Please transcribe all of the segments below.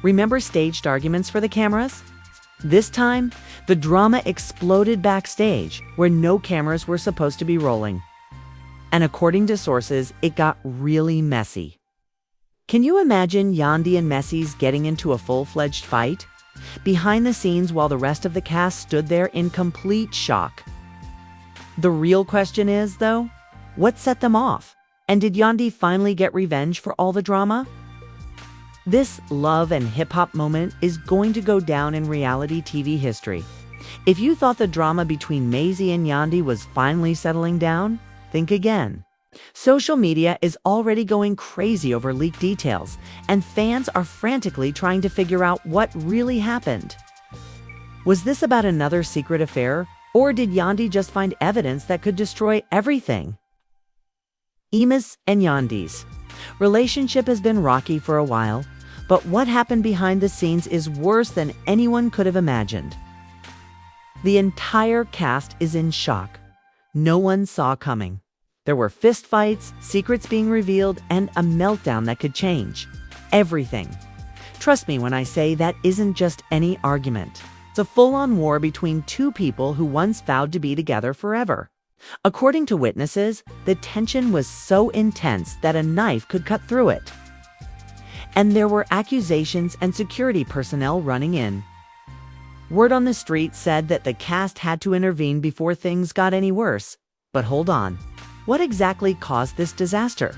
Remember staged arguments for the cameras? This time, the drama exploded backstage, where no cameras were supposed to be rolling. And according to sources, it got really messy. Can you imagine Yandy and Mendeecees getting into a full-fledged fight? Behind the scenes while the rest of the cast stood there in complete shock. The real question is, though, what set them off? And did Yandy finally get revenge for all the drama? This love and hip-hop moment is going to go down in reality TV history. If you thought the drama between Mendeecees and Yandy was finally settling down, think again. Social media is already going crazy over leaked details, and fans are frantically trying to figure out what really happened. Was this about another secret affair, or did Yandy just find evidence that could destroy everything? Mendeecees and Yandy's relationship has been rocky for a while, but what happened behind the scenes is worse than anyone could have imagined. The entire cast is in shock. No one saw coming. There were fistfights, secrets being revealed, and a meltdown that could change everything. Trust me when I say that isn't just any argument. It's a full-on war between two people who once vowed to be together forever. According to witnesses, the tension was so intense that a knife could cut through it. And there were accusations and security personnel running in. Word on the street said that the cast had to intervene before things got any worse. But hold on. What exactly caused this disaster?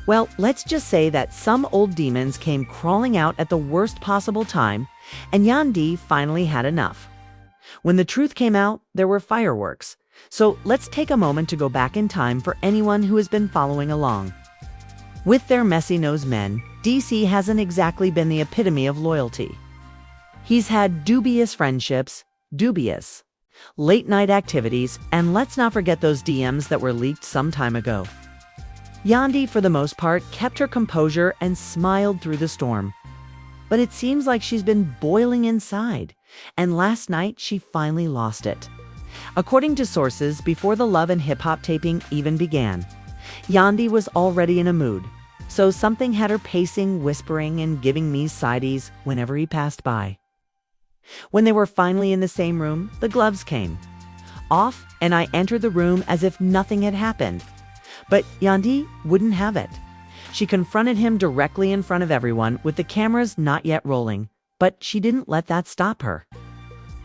Well, let's just say that some old demons came crawling out at the worst possible time, and Yandy finally had enough. When the truth came out, there were fireworks. So let's take a moment to go back in time for anyone who has been following along. With their messy-nosed men, DC hasn't exactly been the epitome of loyalty. He's had dubious friendships, late-night activities, and let's not forget those DMs that were leaked some time ago. Yandy, for the most part, kept her composure and smiled through the storm. But it seems like she's been boiling inside, and last night she finally lost it. According to sources, before the Love and Hip Hop taping even began, Yandy was already in a mood, so something had her pacing, whispering, and giving me sideys whenever he passed by. When they were finally in the same room, the gloves came off, and I entered the room as if nothing had happened. But Yandy wouldn't have it. She confronted him directly in front of everyone, with the cameras not yet rolling, but she didn't let that stop her.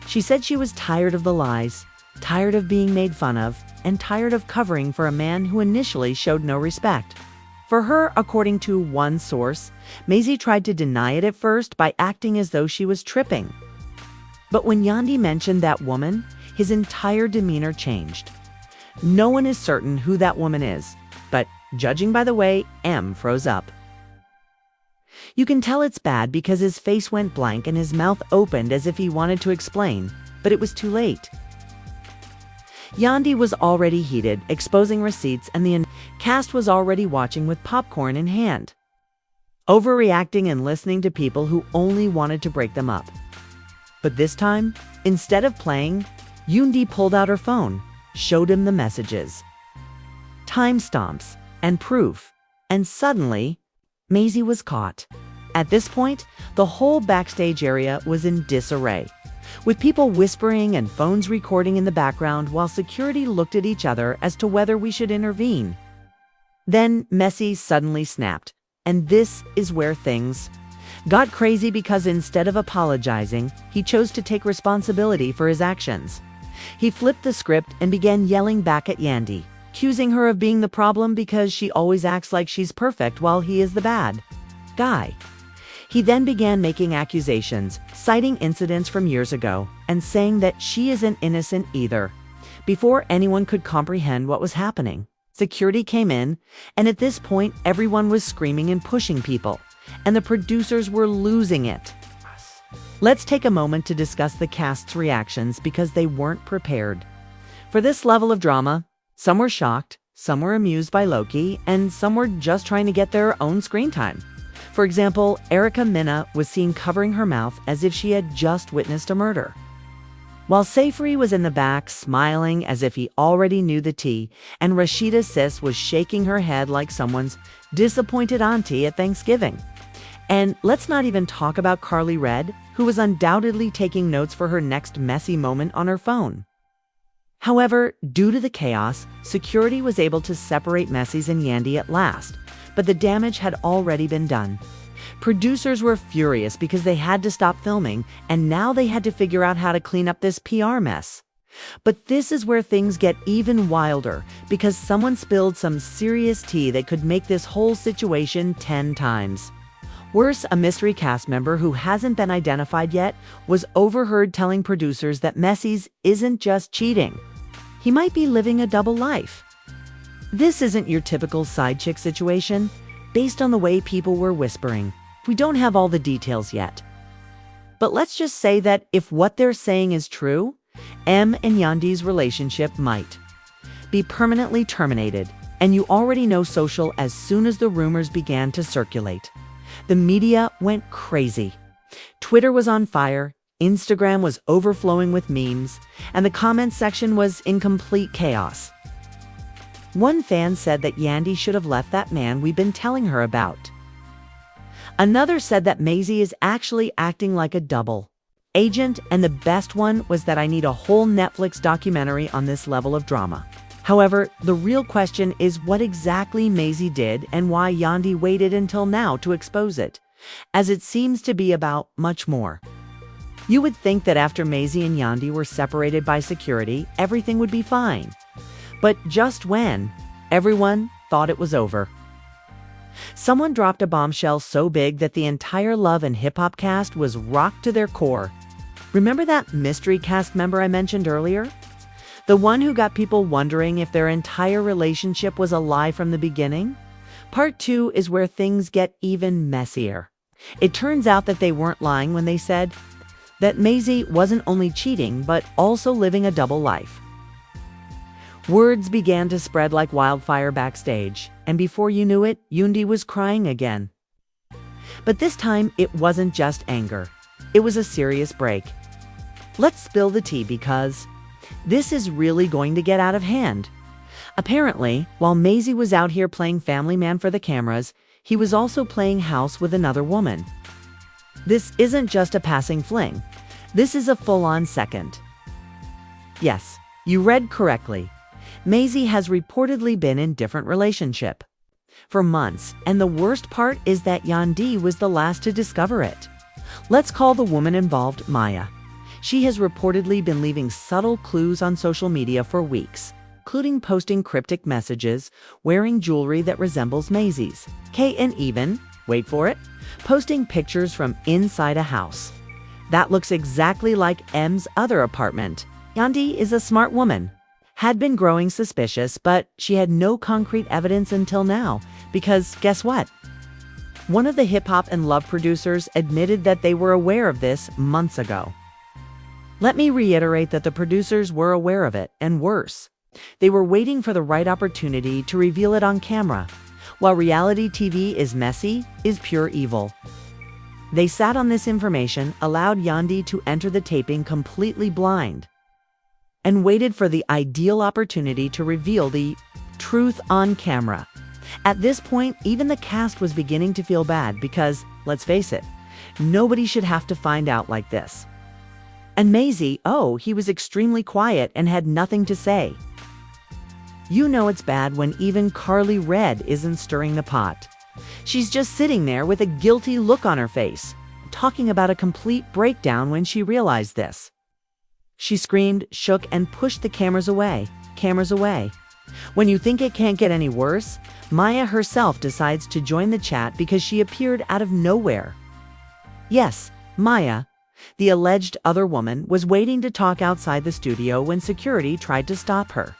She said she was tired of the lies, tired of being made fun of, and tired of covering for a man who initially showed no respect. For her, according to one source, Mendeecees tried to deny it at first by acting as though she was tripping. But when Yandy mentioned that woman, his entire demeanor changed. No one is certain who that woman is, but judging by the way M froze up. You can tell it's bad because his face went blank and his mouth opened as if he wanted to explain, but it was too late. Yandy was already heated, exposing receipts, and the cast was already watching with popcorn in hand, overreacting and listening to people who only wanted to break them up. But this time, instead of playing, Yandy pulled out her phone, showed him the messages, timestamps, and proof, and suddenly, Mendeecees was caught. At this point, the whole backstage area was in disarray, with people whispering and phones recording in the background while security looked at each other as to whether we should intervene. Then Mendeecees suddenly snapped, and this is where things got crazy because instead of apologizing, he chose to take responsibility for his actions. He flipped the script and began yelling back at Yandy, accusing her of being the problem because she always acts like she's perfect while he is the bad guy. He then began making accusations, citing incidents from years ago, and saying that she isn't innocent either. Before anyone could comprehend what was happening, security came in, and at this point everyone was screaming and pushing people, and the producers were losing it. Let's take a moment to discuss the cast's reactions because they weren't prepared for this level of drama. Some were shocked, some were amused by Loki, and some were just trying to get their own screen time. For example, Erica Minna was seen covering her mouth as if she had just witnessed a murder, while Safri was in the back smiling as if he already knew the tea, and Rashida Sis was shaking her head like someone's disappointed auntie at Thanksgiving. And let's not even talk about Carly Red, who was undoubtedly taking notes for her next messy moment on her phone. However, due to the chaos, security was able to separate Mendeecees and Yandy at last, but the damage had already been done. Producers were furious because they had to stop filming, and now they had to figure out how to clean up this PR mess. But this is where things get even wilder, because someone spilled some serious tea that could make this whole situation 10 times. Worse, a mystery cast member who hasn't been identified yet was overheard telling producers that Mendeecees isn't just cheating. He might be living a double life. This isn't your typical side chick situation, based on the way people were whispering. We don't have all the details yet. But let's just say that if what they're saying is true, M and Yandy's relationship might be permanently terminated, and you already know social as soon as the rumors began to circulate. The media went crazy. Twitter was on fire, Instagram was overflowing with memes, and the comments section was in complete chaos. One fan said that Yandy should have left that man we've been telling her about. Another said that Mendeecees is actually acting like a double agent, and the best one was that I need a whole Netflix documentary on this level of drama. However, the real question is what exactly Mendeecees did and why Yandy waited until now to expose it, as it seems to be about much more. You would think that after Mendeecees and Yandy were separated by security, everything would be fine. But just when, everyone thought it was over. Someone dropped a bombshell so big that the entire Love and Hip Hop cast was rocked to their core. Remember that mystery cast member I mentioned earlier? The one who got people wondering if their entire relationship was a lie from the beginning? Part 2 is where things get even messier. It turns out that they weren't lying when they said that Mendeecees wasn't only cheating, but also living a double life. Words began to spread like wildfire backstage, and before you knew it, Yandy was crying again. But this time, it wasn't just anger. It was a serious break. Let's spill the tea because this is really going to get out of hand. Apparently, while Mendeecees was out here playing family man for the cameras, he was also playing house with another woman. This isn't just a passing fling. This is a full-on second. Yes, you read correctly. Mendeecees has reportedly been in different relationship for months, and the worst part is that Yandy was the last to discover it. Let's call the woman involved Maya. She has reportedly been leaving subtle clues on social media for weeks, including posting cryptic messages, wearing jewelry that resembles Mendeecees, and even, wait for it, posting pictures from inside a house. That looks exactly like M's other apartment. Yandy is a smart woman. Had been growing suspicious, but she had no concrete evidence until now, because guess what? One of the hip-hop and love producers admitted that they were aware of this months ago. Let me reiterate that the producers were aware of it, and worse. They were waiting for the right opportunity to reveal it on camera. While reality TV is messy, is pure evil. They sat on this information, allowed Yandy to enter the taping completely blind, and waited for the ideal opportunity to reveal the truth on camera. At this point, even the cast was beginning to feel bad because, let's face it, nobody should have to find out like this. And Mendeecees, he was extremely quiet and had nothing to say. You know it's bad when even Carly Red isn't stirring the pot. She's just sitting there with a guilty look on her face, talking about a complete breakdown when she realized this. She screamed, shook, and pushed the cameras away. When you think it can't get any worse, Maya herself decides to join the chat because she appeared out of nowhere. Yes, Maya, the alleged other woman, was waiting to talk outside the studio when security tried to stop her.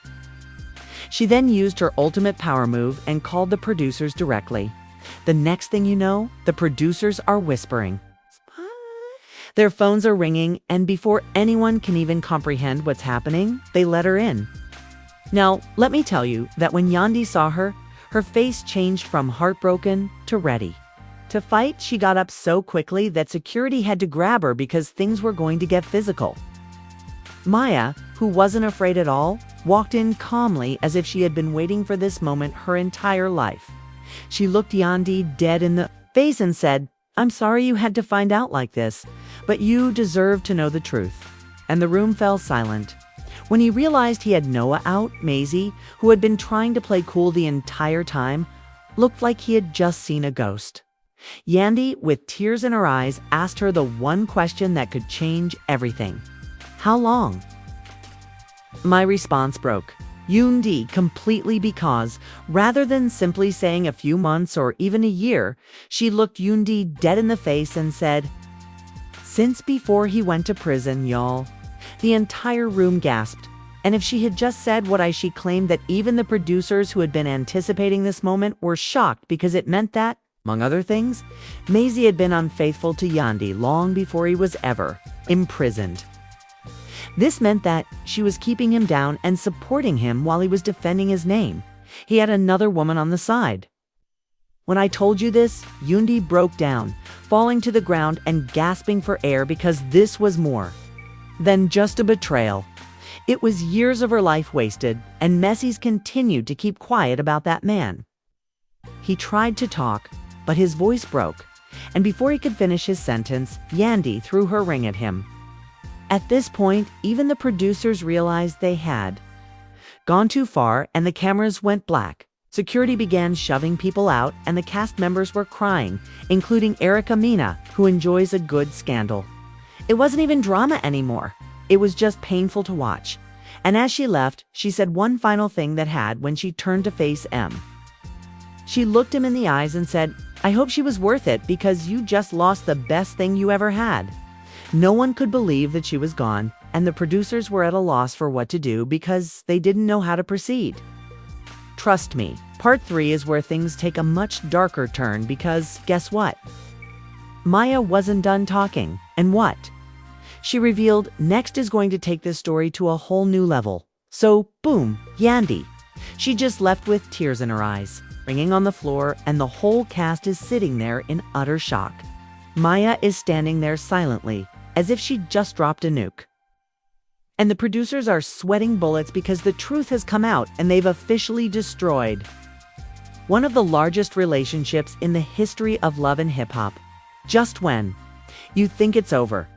She then used her ultimate power move and called the producers directly. The next thing you know, the producers are whispering. Their phones are ringing, and before anyone can even comprehend what's happening, they let her in. Now, let me tell you that when Yandy saw her, her face changed from heartbroken to ready. To fight, she got up so quickly that security had to grab her because things were going to get physical. Maya, who wasn't afraid at all, walked in calmly as if she had been waiting for this moment her entire life. She looked Yandy dead in the face and said, I'm sorry you had to find out like this, but you deserve to know the truth." And the room fell silent. When he realized he had Noah out, Maisie, who had been trying to play cool the entire time, looked like he had just seen a ghost. Yandy, with tears in her eyes, asked her the one question that could change everything. "How long?" My response broke Yandy completely because, rather than simply saying a few months or even a year, she looked Yandy dead in the face and said, "Since before he went to prison, y'all." The entire room gasped, and if she had just said she claimed that even the producers who had been anticipating this moment were shocked because it meant that, among other things, Maisie had been unfaithful to Yandy long before he was ever imprisoned. This meant that she was keeping him down and supporting him while he was defending his name. He had another woman on the side. When I told you this, Yandy broke down, falling to the ground and gasping for air because this was more than just a betrayal. It was years of her life wasted, and Mendeecees continued to keep quiet about that man. He tried to talk, but his voice broke, and before he could finish his sentence, Yandy threw her ring at him. At this point, even the producers realized they had gone too far, and the cameras went black. Security began shoving people out, and the cast members were crying, including Erica Mena, who enjoys a good scandal. It wasn't even drama anymore. It was just painful to watch. And as she left, she said one final thing that had when she turned to face M. She looked him in the eyes and said, "I hope she was worth it because you just lost the best thing you ever had." No one could believe that she was gone, and the producers were at a loss for what to do because they didn't know how to proceed. Trust me, part 3 is where things take a much darker turn because guess what? Maya wasn't done talking, and what she revealed next is going to take this story to a whole new level. So, boom, Yandy. She just left with tears in her eyes, ringing on the floor, and the whole cast is sitting there in utter shock. Maya is standing there silently, as if she just dropped a nuke. And the producers are sweating bullets because the truth has come out and they've officially destroyed one of the largest relationships in the history of love and hip-hop. Just when you think it's over,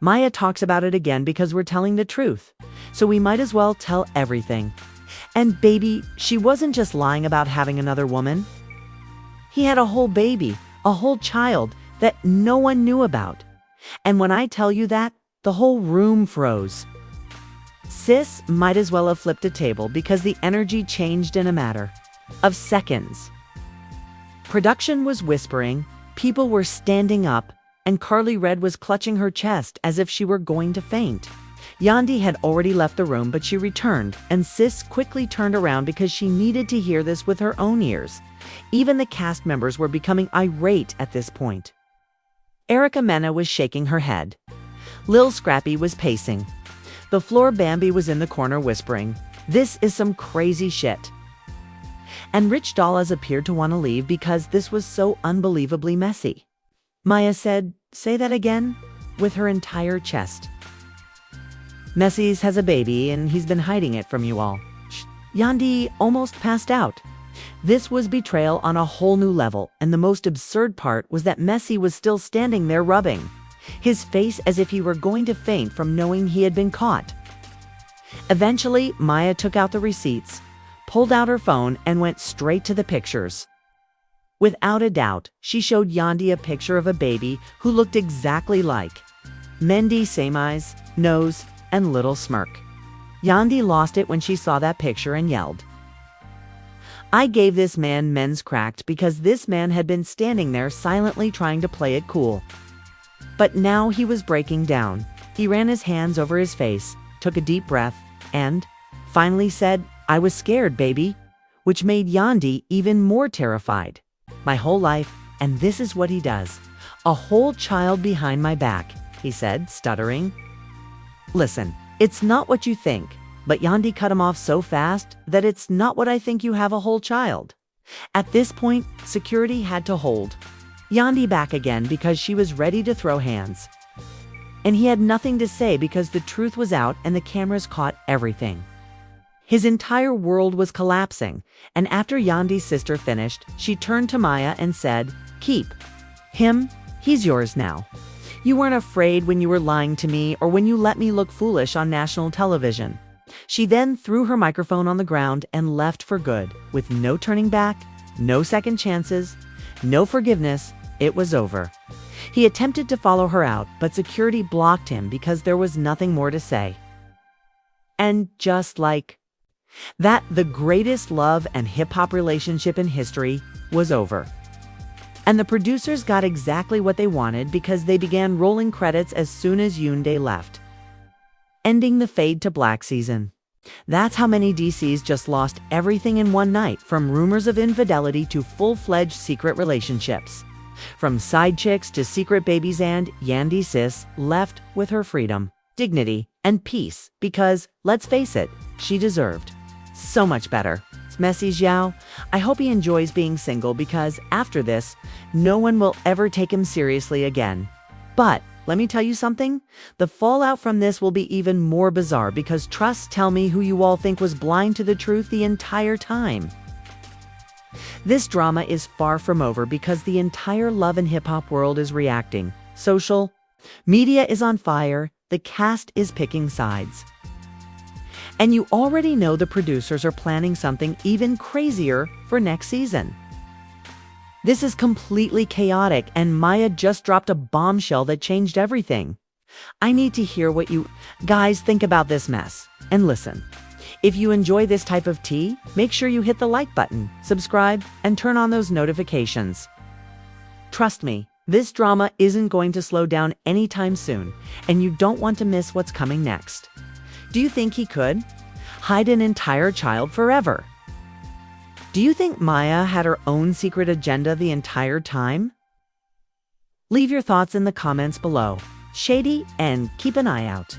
Maya talks about it again because we're telling the truth, so we might as well tell everything. And baby, she wasn't just lying about having another woman. He had a whole baby, a whole child that no one knew about. And when I tell you that, the whole room froze. Sis might as well have flipped a table because the energy changed in a matter of seconds. Production was whispering, people were standing up, and Carly Red was clutching her chest as if she were going to faint. Yandy had already left the room, but she returned, and Sis quickly turned around because she needed to hear this with her own ears. Even the cast members were becoming irate at this point. Erica Mena was shaking her head. Lil Scrappy was pacing. The floor Bambi was in the corner whispering, "This is some crazy shit." And Rich Dollaz appeared to want to leave because this was so unbelievably messy. Maya said, "Say that again," with her entire chest. "Mendeecees has a baby and he's been hiding it from you all." Yandy almost passed out. This was betrayal on a whole new level, and the most absurd part was that Mendeecees was still standing there rubbing his face as if he were going to faint from knowing he had been caught. Eventually, Maya took out the receipts, pulled out her phone, and went straight to the pictures. Without a doubt, she showed Yandy a picture of a baby who looked exactly like Mendy, same eyes, nose, and little smirk. Yandy lost it when she saw that picture and yelled. I gave this man men's cracked because this man had been standing there silently trying to play it cool. But now he was breaking down. He ran his hands over his face, took a deep breath, and finally said, "I was scared, baby," which made Yandy even more terrified. "My whole life, and this is what he does. A whole child behind my back," he said, stuttering. "Listen, it's not what you think." But Yandy cut him off so fast that "It's not what I think you have a whole child." At this point, security had to hold Yandy back again because she was ready to throw hands. And he had nothing to say because the truth was out and the cameras caught everything. His entire world was collapsing, and after Yandy's sister finished, she turned to Maya and said, "Keep him He's yours now. You weren't afraid when you were lying to me or when you let me look foolish on national television." She then threw her microphone on the ground and left for good, with no turning back, no second chances, no forgiveness. It was over. He attempted to follow her out, but security blocked him because there was nothing more to say. And just like that, the greatest love and hip-hop relationship in history was over. And the producers got exactly what they wanted because they began rolling credits as soon as Yandy left, ending the fade to black season. That's how Mendeecees just lost everything in one night, from rumors of infidelity to full-fledged secret relationships. From side chicks to secret babies, and Yandy sis left with her freedom, dignity, and peace because, let's face it, she deserved so much better. It's Mendeecees Yandy. I hope he enjoys being single because after this, no one will ever take him seriously again. But let me tell you something, the fallout from this will be even more bizarre because tell me who you all think was blind to the truth the entire time. This drama is far from over because the entire love and hip-hop world is reacting. Social media is on fire, the cast is picking sides. And you already know the producers are planning something even crazier for next season. This is completely chaotic, and Maya just dropped a bombshell that changed everything. I need to hear what you guys think about this mess. And listen, if you enjoy this type of tea, make sure you hit the like button, subscribe, and turn on those notifications. Trust me, this drama isn't going to slow down anytime soon, and you don't want to miss what's coming next. Do you think he could hide an entire child forever? Do you think Maya had her own secret agenda the entire time? Leave your thoughts in the comments below. Shady, and keep an eye out.